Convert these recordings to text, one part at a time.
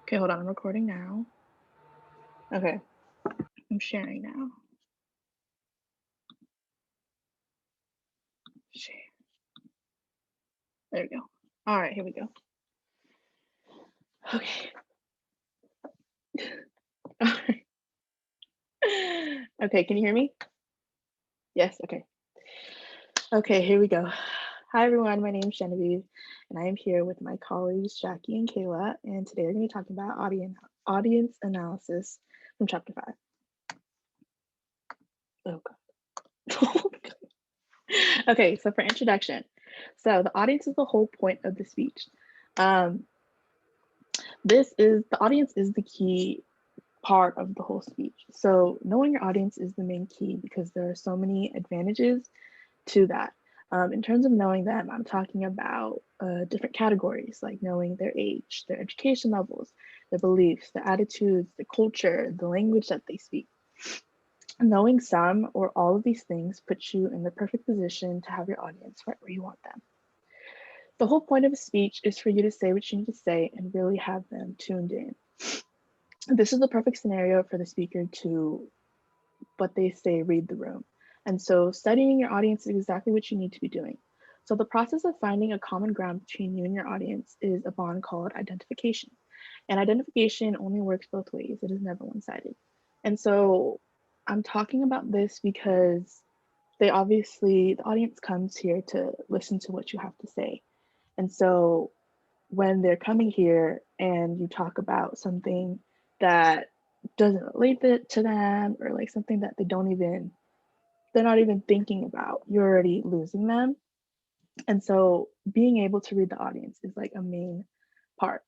Okay, hold on. I'm recording now. Okay, I'm sharing now. Share. There we go. All right, here we go. Okay. All right. Okay, can you hear me? Yes, okay. Okay, here we go. Hi everyone, my name is Genevieve, and I am here with my colleagues Jackie and Kayla, and today we're going to be talking about audience analysis from chapter 5. Oh god. Okay, so for introduction, so the audience is the whole point of the speech. Um, the audience is the key part of the whole speech. So knowing your audience is the main key because there are so many advantages to that. In terms of knowing them, I'm talking about different categories like knowing their age, their education levels, their beliefs, their attitudes, the culture, the language that they speak. Knowing some or all of these things puts you in the perfect position to have your audience right where you want them. The whole point of a speech is for you to say what you need to say and really have them tuned in. This is the perfect scenario for the speaker to, what they say, read the room. And so studying your audience is exactly what you need to be doing. So the process of finding a common ground between you and your audience is a bond called identification. And identification only works both ways. It is never one-sided. And so I'm talking about this because the audience comes here to listen to what you have to say. And so when they're coming here and you talk about something that doesn't relate to them or like something that they're not even thinking about, you're already losing them. And so being able to read the audience is like a main part.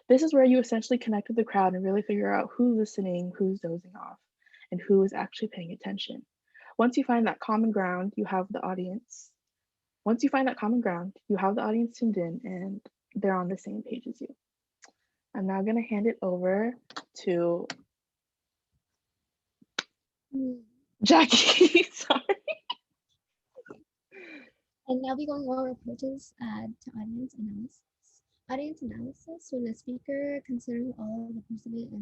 This is where you essentially connect with the crowd and really figure out who's listening, who's dozing off, and who is actually paying attention. Once you find that common ground, you have the audience. Once you find that common ground, you have the audience tuned in and they're on the same page as you. I'm now going to hand it over to Jackie. Sorry. And I'll be going over approaches to audience analysis. Audience analysis, when the speaker considers all of the perceived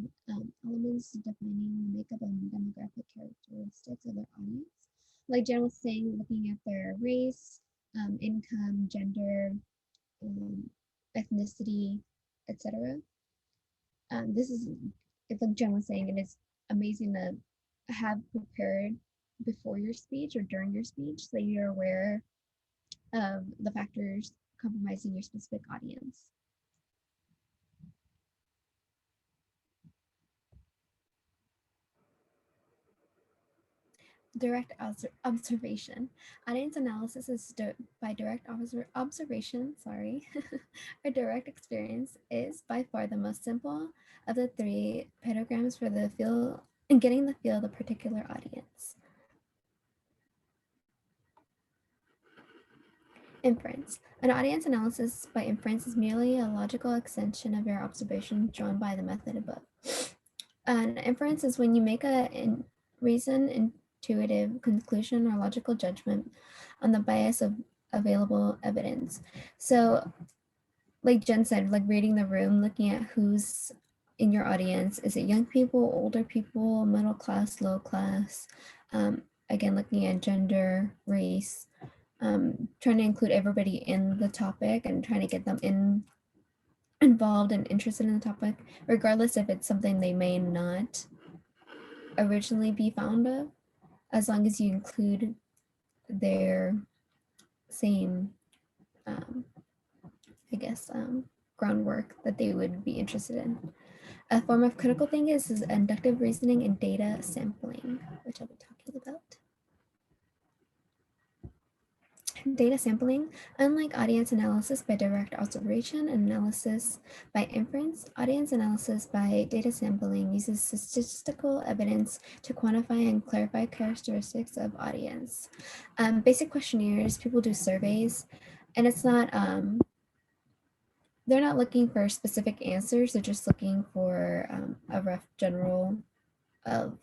elements defining the makeup and demographic characteristics of their audience. Like Jen was saying, looking at their race, income, gender, um, ethnicity, etc. This is, like Jen was saying, it is amazing to have prepared before your speech or during your speech so you're aware of the factors compromising your specific audience. Direct observation. Audience analysis is by direct observation, sorry, or direct experience is by far the most simple of the three pedograms for the feel and getting the feel of the particular audience. Inference. An audience analysis by inference is merely a logical extension of your observation drawn by the method above. An inference is when you make a reason, intuitive conclusion, or logical judgment on the bias of available evidence. So, like Jen said, like reading the room, looking at who's in your audience. Is it young people, older people, middle class, low class? Again, looking at gender, race, trying to include everybody in the topic and trying to get them involved and interested in the topic, regardless if it's something they may not originally be fond of, as long as you include their same, um, I guess, groundwork that they would be interested in. A form of critical thinking is inductive reasoning and data sampling, which I'll be talking about. Data sampling, unlike audience analysis by direct observation and analysis by inference, audience analysis by data sampling uses statistical evidence to quantify and clarify characteristics of audience. Basic questionnaires, people do surveys, and it's not, they're not looking for specific answers, they're just looking for a rough general of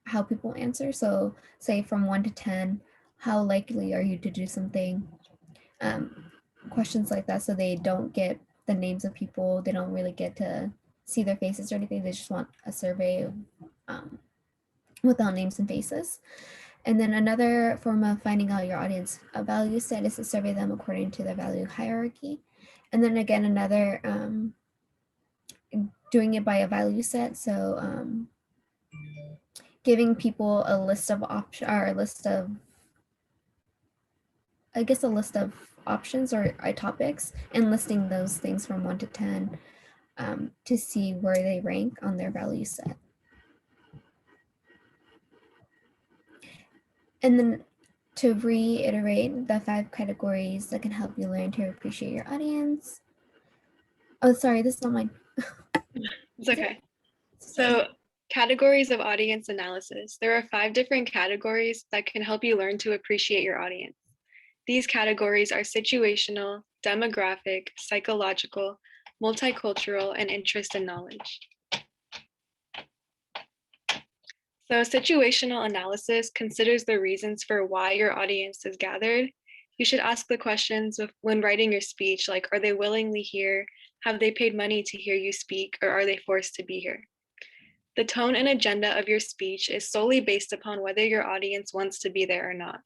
how people answer. So say from 1 to 10, how likely are you to do something? Questions like that, so they don't get the names of people. They don't really get to see their faces or anything. They just want a survey um, without names and faces. And then another form of finding out your audience value set is to survey them according to their value hierarchy. And then again, another doing it by a value set. So giving people a list of options or a list of, I guess, a list of options or topics and listing those things from 1 to 10 to see where they rank on their value set. And then to reiterate the 5 categories that can help you learn to appreciate your audience. Oh, sorry, this is not my. It's okay. Sorry. So categories of audience analysis. There are 5 different categories that can help you learn to appreciate your audience. These categories are situational, demographic, psychological, multicultural, and interest and knowledge. So situational analysis considers the reasons for why your audience is gathered. You should ask the questions when writing your speech, like, are they willingly here? Have they paid money to hear you speak, or are they forced to be here? The tone and agenda of your speech is solely based upon whether your audience wants to be there or not.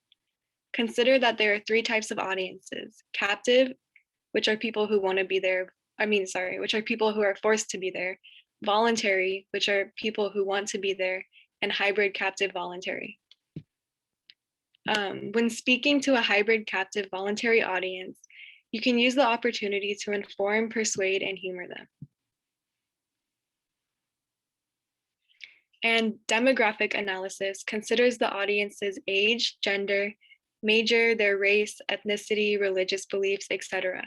Consider that there are 3 types of audiences: captive, which are people who want to be there, which are people who are forced to be there; voluntary, which are people who want to be there; and hybrid captive voluntary. When speaking to a hybrid captive voluntary audience, you can use the opportunity to inform, persuade, and humor them. And demographic analysis considers the audience's age, gender, major, their race, ethnicity, religious beliefs, etc.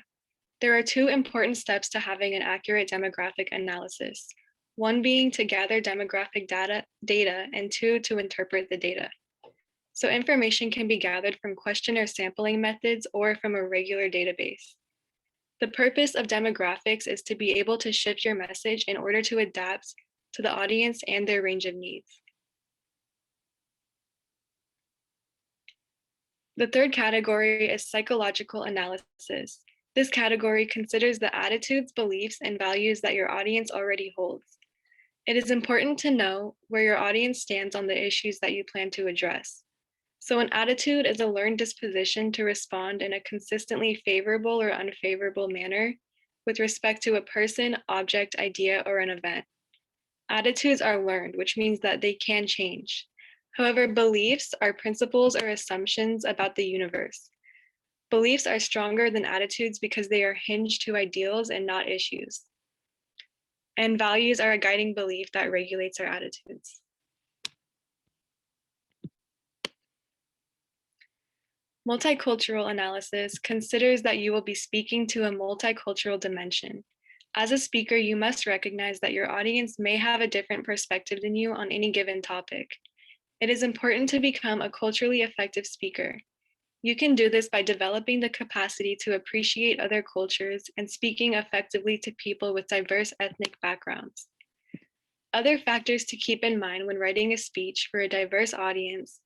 There are 2 important steps to having an accurate demographic analysis. One being to gather demographic data, and 2, to interpret the data. So information can be gathered from questionnaire sampling methods or from a regular database. The purpose of demographics is to be able to shift your message in order to adapt to the audience and their range of needs. The 3rd category is psychological analysis. This category considers the attitudes, beliefs, and values that your audience already holds. It is important to know where your audience stands on the issues that you plan to address. So an attitude is a learned disposition to respond in a consistently favorable or unfavorable manner with respect to a person, object, idea, or an event. Attitudes are learned, which means that they can change. However, beliefs are principles or assumptions about the universe. Beliefs are stronger than attitudes because they are hinged to ideals and not issues. And values are a guiding belief that regulates our attitudes. Multicultural analysis considers that you will be speaking to a multicultural dimension. As a speaker, you must recognize that your audience may have a different perspective than you on any given topic. It is important to become a culturally effective speaker. You can do this by developing the capacity to appreciate other cultures and speaking effectively to people with diverse ethnic backgrounds. Other factors to keep in mind when writing a speech for a diverse audience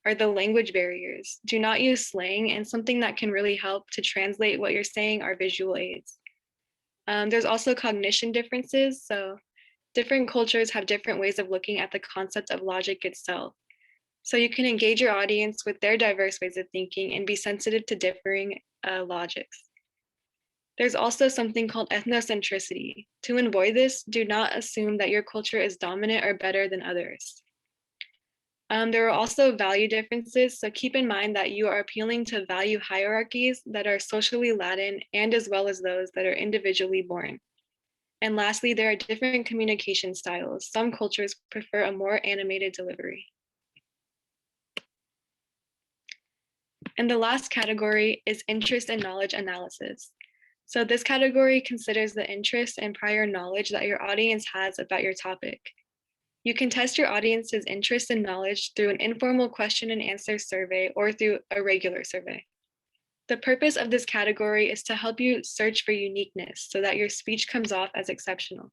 are the language barriers. Do not use slang, and something that can really help to translate what you're saying are visual aids. There's also cognition differences. So different cultures have different ways of looking at the concept of logic itself. So you can engage your audience with their diverse ways of thinking and be sensitive to differing logics. There's also something called ethnocentricity. To avoid this, do not assume that your culture is dominant or better than others. There are also value differences, so keep in mind that you are appealing to value hierarchies that are socially laden and as well as those that are individually born. And lastly, there are different communication styles. Some cultures prefer a more animated delivery. And the last category is interest and knowledge analysis. So this category considers the interest and prior knowledge that your audience has about your topic. You can test your audience's interest and knowledge through an informal question and answer survey or through a regular survey. The purpose of this category is to help you search for uniqueness so that your speech comes off as exceptional.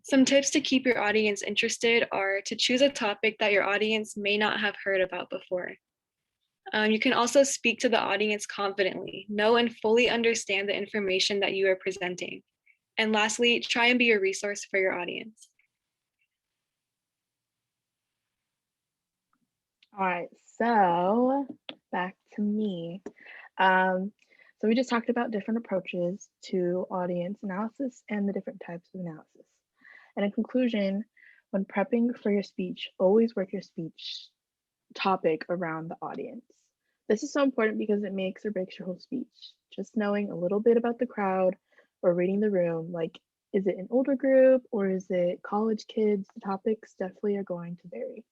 Some tips to keep your audience interested are to choose a topic that your audience may not have heard about before. You can also speak to the audience confidently, know and fully understand the information that you are presenting. And lastly, try and be a resource for your audience. All right, so back to me. So we just talked about different approaches to audience analysis and the different types of analysis. And in conclusion, when prepping for your speech, always work your speech topic around the audience. This is so important because it makes or breaks your whole speech. Just knowing a little bit about the crowd or reading the room, like, is it an older group or is it college kids? The topics definitely are going to vary.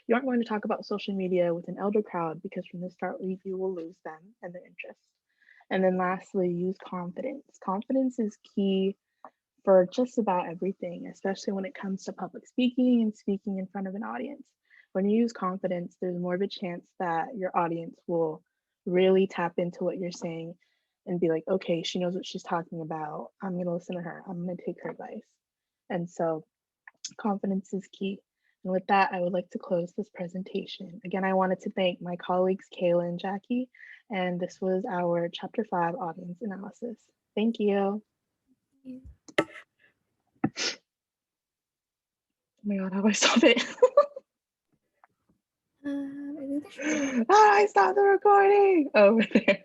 You aren't going to talk about social media with an elder crowd because from the start, you will lose them and their interest. And then lastly, use confidence. Confidence is key for just about everything, especially when it comes to public speaking and speaking in front of an audience. When you use confidence, there's more of a chance that your audience will really tap into what you're saying and be like, okay, she knows what she's talking about. I'm going to listen to her. I'm going to take her advice. And so confidence is key. And with that, I would like to close this presentation. Again, I wanted to thank my colleagues, Kayla and Jackie, and this was our Chapter 5 audience analysis. Thank you. Oh my God, how do I stop it? I think there should be I stopped the recording over there.